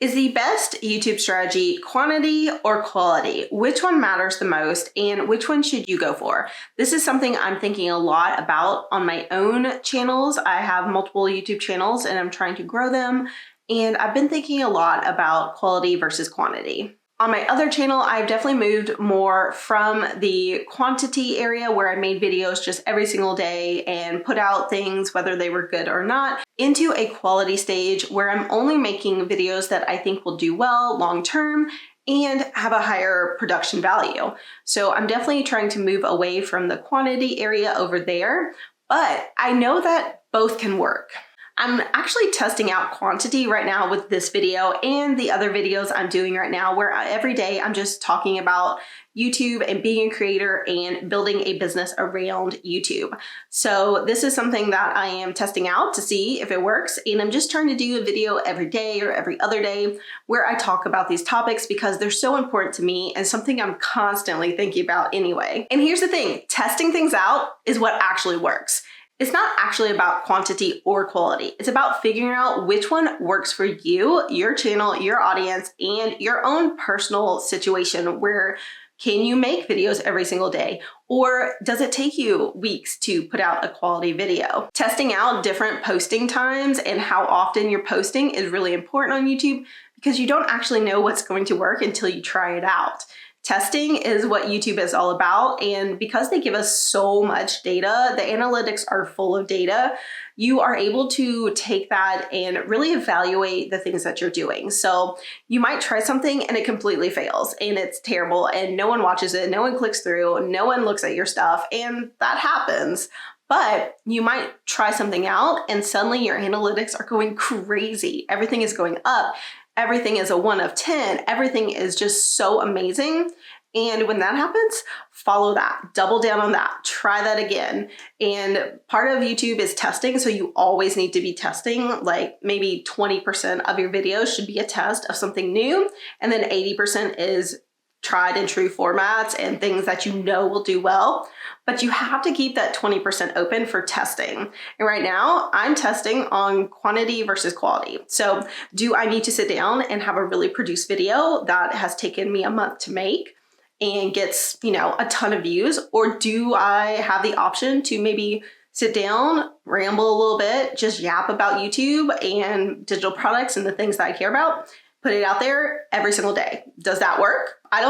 Is the best YouTube strategy quantity or quality? Which one matters the most and which one should you go for? This is something I'm thinking a lot about on my own channels. I have multiple YouTube channels and I'm trying to grow them. And I've been thinking a lot about quality versus quantity. On my other channel, I've definitely moved more from the quantity area where I made videos just every single day and put out things whether they were good or not, into a quality stage where I'm only making videos that I think will do well long term and have a higher production value. So I'm definitely trying to move away from the quantity area over there, but I know that both can work. I'm actually testing out quantity right now with this video and the other videos I'm doing right now, where every day I'm just talking about YouTube and being a creator and building a business around YouTube. So this is something that I am testing out to see if it works. And I'm just trying to do a video every day or every other day where I talk about these topics because they're so important to me and something I'm constantly thinking about anyway. And here's the thing, testing things out is what actually works. It's not actually about quantity or quality. It's about figuring out which one works for you, your channel, your audience, and your own personal situation. Where can you make videos every single day? Or does it take you weeks to put out a quality video? Testing out different posting times and how often you're posting is really important on YouTube because you don't actually know what's going to work until you try it out. Testing is what YouTube is all about, and because they give us so much data, the analytics are full of data, you are able to take that and really evaluate the things that you're doing. So you might try something and it completely fails and it's terrible and no one watches it, no one clicks through, no one looks at your stuff, and that happens. But you might try something out and suddenly your analytics are going crazy. Everything is going up. Everything is a 1 of 10. Everything is just so amazing. And when that happens, follow that, double down on that, try that again. And part of YouTube is testing. So you always need to be testing, like maybe 20% of your videos should be a test of something new. And then 80% is tried and true formats and things that you know will do well. But you have to keep that 20% open for testing. And right now I'm testing on quantity versus quality. So do I need to sit down and have a really produced video that has taken me a month to make and gets, a ton of views? Or do I have the option to maybe sit down, ramble a little bit, just yap about YouTube and digital products and the things that I care about, put it out there every single day? Does that work? I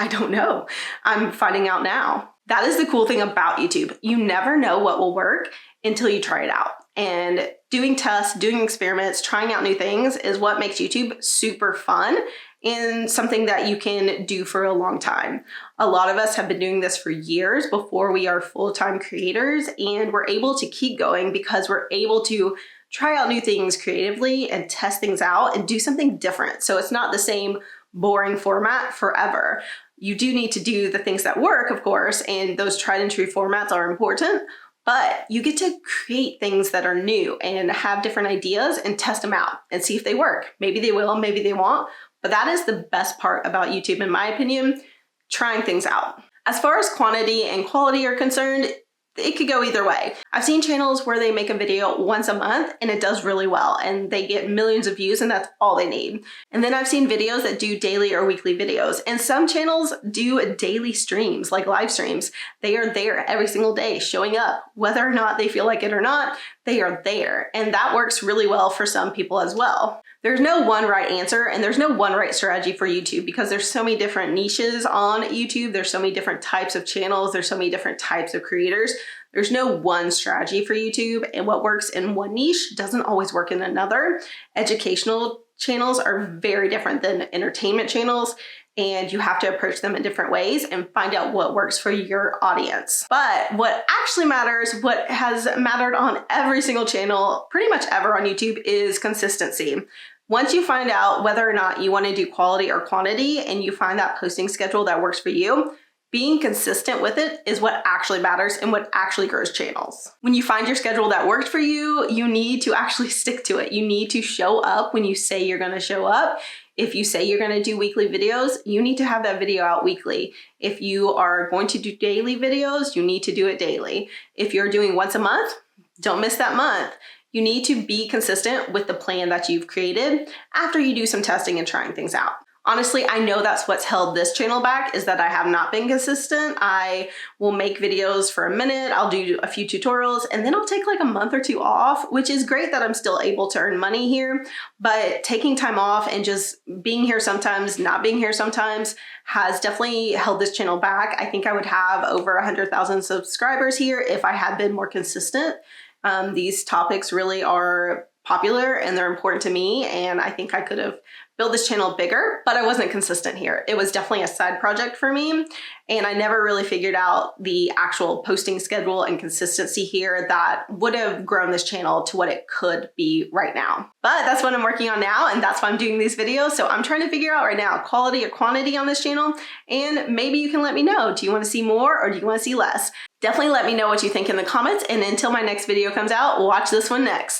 don't know. I'm finding out now. That is the cool thing about YouTube. You never know what will work until you try it out. And doing tests, doing experiments, trying out new things is what makes YouTube super fun and something that you can do for a long time. A lot of us have been doing this for years before we are full-time creators, and we're able to keep going because we're able to try out new things creatively and test things out and do something different. So it's not the same boring format forever. You do need to do the things that work, of course, and those tried and true formats are important, but you get to create things that are new and have different ideas and test them out and see if they work. Maybe they will, maybe they won't, but that is the best part about YouTube, in my opinion, trying things out. As far as quantity and quality are concerned, it could go either way. I've seen channels where they make a video once a month and it does really well and they get millions of views and that's all they need. And then I've seen videos that do daily or weekly videos, and some channels do daily streams, like live streams. They are there every single day showing up, whether or not they feel like it or not, they are there. And that works really well for some people as well. There's no one right answer and there's no one right strategy for YouTube because there's so many different niches on YouTube. There's so many different types of channels. There's so many different types of creators. There's no one strategy for YouTube, and what works in one niche doesn't always work in another. Educational channels are very different than entertainment channels, and you have to approach them in different ways and find out what works for your audience. But what actually matters, what has mattered on every single channel pretty much ever on YouTube, is consistency. Once you find out whether or not you want to do quality or quantity and you find that posting schedule that works for you, being consistent with it is what actually matters and what actually grows channels. When you find your schedule that works for you, you need to actually stick to it. You need to show up when you say you're going to show up. If you say you're going to do weekly videos, you need to have that video out weekly. If you are going to do daily videos, you need to do it daily. If you're doing once a month, don't miss that month. You need to be consistent with the plan that you've created after you do some testing and trying things out. Honestly, I know that's what's held this channel back, is that I have not been consistent. I will make videos for a minute, I'll do a few tutorials, and then I'll take like a month or two off, which is great that I'm still able to earn money here. But taking time off and just being here sometimes, not being here sometimes, has definitely held this channel back. I think I would have over 100,000 subscribers here if I had been more consistent. These topics really are popular and they're important to me, and I think I could have built this channel bigger, but I wasn't consistent here. It was definitely a side project for me, and I never really figured out the actual posting schedule and consistency here that would have grown this channel to what it could be right now. But that's what I'm working on now, and that's why I'm doing these videos. So I'm trying to figure out right now quality or quantity on this channel, and maybe you can let me know. Do you want to see more or do you want to see less? Definitely let me know what you think in the comments, and until my next video comes out, watch this one next.